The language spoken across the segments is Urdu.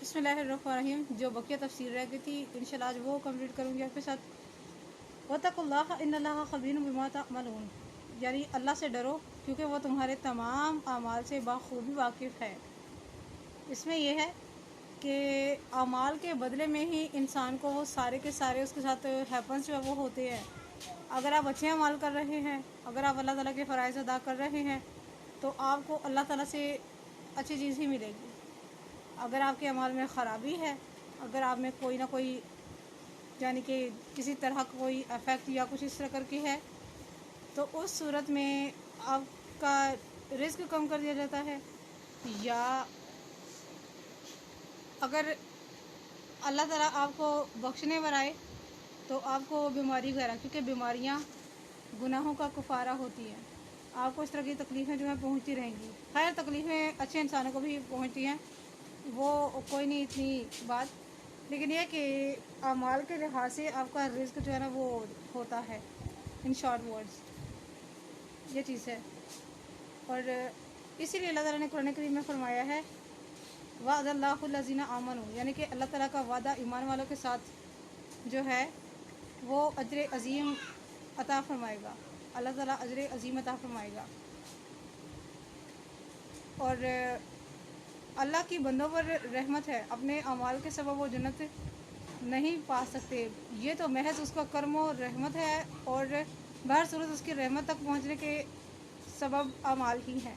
بسم اللہ الرحمن الرحیم. جو بقیہ تفسیر رہ گئی تھی انشاءاللہ آج وہ کمپلیٹ کروں گی آپ کے ساتھ. وَاتَّقُوا اللَّهَ إِنَّ اللَّهَ خَبِيرٌ بِمَا تَعْمَلُونَ، یعنی اللہ سے ڈرو کیونکہ وہ تمہارے تمام اعمال سے بخوبی واقف ہے. اس میں یہ ہے کہ اعمال کے بدلے میں ہی انسان کو وہ سارے کے سارے اس کے ساتھ ہیپنس جو ہے وہ ہوتے ہیں. اگر آپ اچھے اعمال کر رہے ہیں، اگر آپ اللہ تعالیٰ کے فرائض ادا کر رہے ہیں تو آپ کو اللہ تعالیٰ سے اچھی چیز ہی ملے گی. اگر آپ کے اعمال میں خرابی ہے، اگر آپ میں کوئی نہ کوئی یعنی کہ کسی طرح کوئی افیکٹ یا کچھ اس طرح کر کے ہے تو اس صورت میں آپ کا رزق کم کر دیا جاتا ہے. یا اگر اللہ تعالیٰ آپ کو بخشنے برائے تو آپ کو بیماری وغیرہ، کیونکہ بیماریاں گناہوں کا کفارہ ہوتی ہیں، آپ کو اس طرح کی تکلیفیں جو ہیں پہنچتی رہیں گی. خیر تکلیفیں اچھے انسانوں کو بھی پہنچتی ہیں، وہ کوئی نہیں اتنی بات، لیکن یہ کہ اعمال کے لحاظ سے آپ کا رزق جو ہے نا وہ ہوتا ہے. ان شارٹ ورڈز یہ چیز ہے. اور اسی لیے اللہ تعالیٰ نے قرآن کریم میں فرمایا ہے وعد اللہ الذین آمنوا، یعنی کہ اللہ تعالیٰ کا وعدہ ایمان والوں کے ساتھ جو ہے وہ اجر عظیم عطا فرمائے گا. اللہ تعالیٰ اجر عظیم عطا فرمائے گا. اور اللہ کی بندوں پر رحمت ہے، اپنے اعمال کے سبب وہ جنت نہیں پا سکتے. یہ تو محض اس کا کرم و رحمت ہے، اور بہر صورت اس کی رحمت تک پہنچنے کے سبب اعمال ہی ہیں.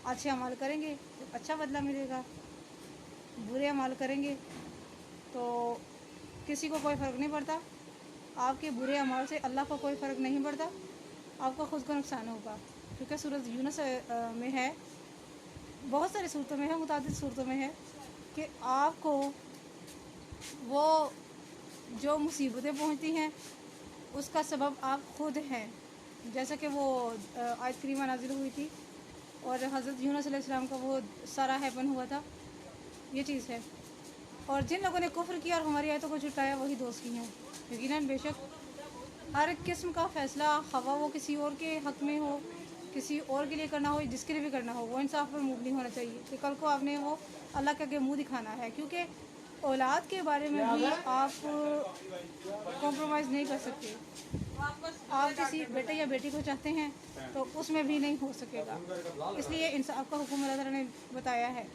اچھے اعمال کریں گے تو اچھا بدلہ ملے گا، برے اعمال کریں گے تو کسی کو کوئی فرق نہیں پڑتا. آپ کے برے اعمال سے اللہ کو کوئی فرق نہیں پڑتا، آپ کو خود کو نقصان ہوگا. کیونکہ سورۃ یونس میں ہے، بہت ساری صورتوں میں ہے، متعدد صورتوں میں ہے کہ آپ کو وہ جو مصیبتیں پہنچتی ہیں اس کا سبب آپ خود ہیں. جیسا کہ وہ آیت کریمہ نازل ہوئی تھی اور حضرت یونس علیہ السلام کا وہ سارا ہیپن ہوا تھا، یہ چیز ہے. اور جن لوگوں نے کفر کیا اور ہماری آیتوں کو جھٹلایا وہی دوست کی ہیں. یقیناً بے شک ہر قسم کا فیصلہ خواہ وہ کسی اور کے حق میں ہو، کسی اور کے لیے کرنا ہو، جس کے لیے بھی کرنا ہو، وہ انصاف پر مبنی ہونا چاہیے کہ کل کو آپ نے وہ اللہ کے آگے منہ دکھانا ہے. کیونکہ اولاد کے بارے میں بھی آپ کمپرومائز نہیں کر سکتے. آپ کسی بیٹے یا بیٹی کو چاہتے ہیں تو اس میں بھی نہیں ہو سکے گا، اس لیے انصاف کا حکم اللہ تعالیٰ نے بتایا ہے.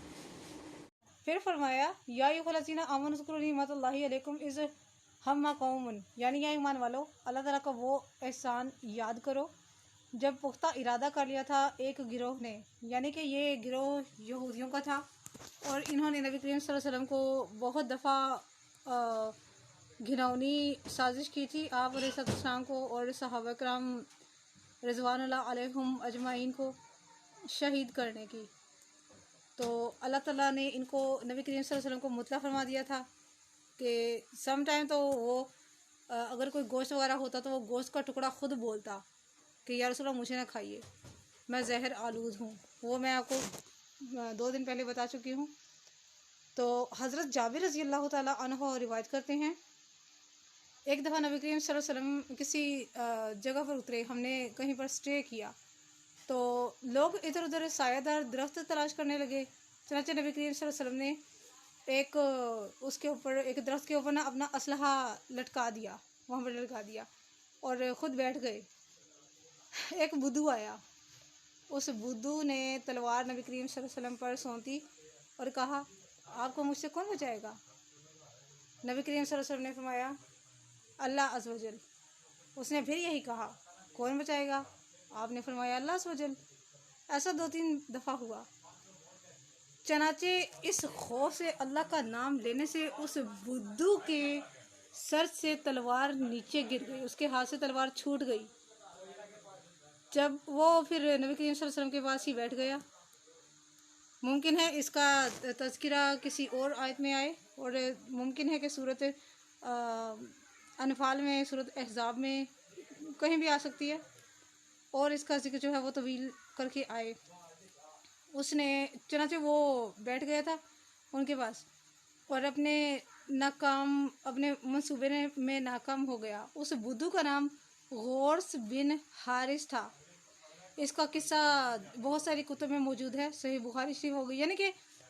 پھر فرمایا یا ایھا الذین آمنوا اذکروا نعمت اللہ علیکم اذ ہم قوم، یعنی یا ایمان والو اللہ تعالیٰ کا وہ احسان یاد کرو جب پختہ ارادہ کر لیا تھا ایک گروہ نے، یعنی کہ یہ گروہ یہودیوں کا تھا اور انہوں نے نبی کریم صلی اللہ علیہ وسلم کو بہت دفعہ گھناؤنی سازش کی تھی آپ علیہ السلام کو اور صحابہ کرام رضوان اللہ علیہم اجمعین کو شہید کرنے کی. تو اللہ تعالیٰ نے ان کو نبی کریم صلی اللہ علیہ وسلم کو مطلع فرما دیا تھا کہ سم ٹائم تو وہ اگر کوئی گوشت وغیرہ ہوتا تو وہ گوشت کا ٹکڑا خود بولتا کہ یا رسول اللہ مجھے نہ کھائیے، میں زہر آلود ہوں. وہ میں آپ کو 2 دن پہلے بتا چکی ہوں. تو حضرت جابر رضی اللہ تعالیٰ عنہ روایت کرتے ہیں ایک دفعہ نبی کریم صلی اللہ علیہ وسلم کسی جگہ پر اترے، ہم نے کہیں پر سٹے کیا تو لوگ ادھر ادھر سایہ دار درخت تلاش کرنے لگے. چنانچہ نبی کریم صلی اللہ علیہ وسلم نے اس کے اوپر ایک درخت کے اوپر نا اپنا اسلحہ لٹکا دیا، وہاں پر لٹکا دیا اور خود بیٹھ گئے. ایک بدو آیا، اس بدو نے تلوار نبی کریم صلی اللہ علیہ وسلم پر سونتی اور کہا آپ کو مجھ سے کون بچائے گا؟ نبی کریم صلی اللہ علیہ وسلم نے فرمایا اللہ عز و جل. اس نے پھر یہی کہا کون بچائے گا؟ آپ نے فرمایا اللہ عز و جل. ایسا 2-3 دفعہ ہوا. چنانچہ اس خوف سے اللہ کا نام لینے سے اس بدو کے سر سے تلوار نیچے گر گئی، اس کے ہاتھ سے تلوار چھوٹ گئی. جب وہ پھر نبی کریم صلی اللہ علیہ وسلم کے پاس ہی بیٹھ گیا. ممکن ہے اس کا تذکرہ کسی اور آیت میں آئے اور ممکن ہے کہ سورۃ انفال میں، سورۃ احزاب میں کہیں بھی آ سکتی ہے، اور اس کا ذکر جو ہے وہ طویل کر کے آئے. اس نے چنانچہ وہ بیٹھ گیا تھا ان کے پاس اور اپنے منصوبے میں ناکام ہو گیا. اس بدو کا نام غورث بن حارث تھا. اس کا قصہ بہت ساری کتب میں موجود ہے، صحیح بخاری شریف ہو گئی، یعنی کہ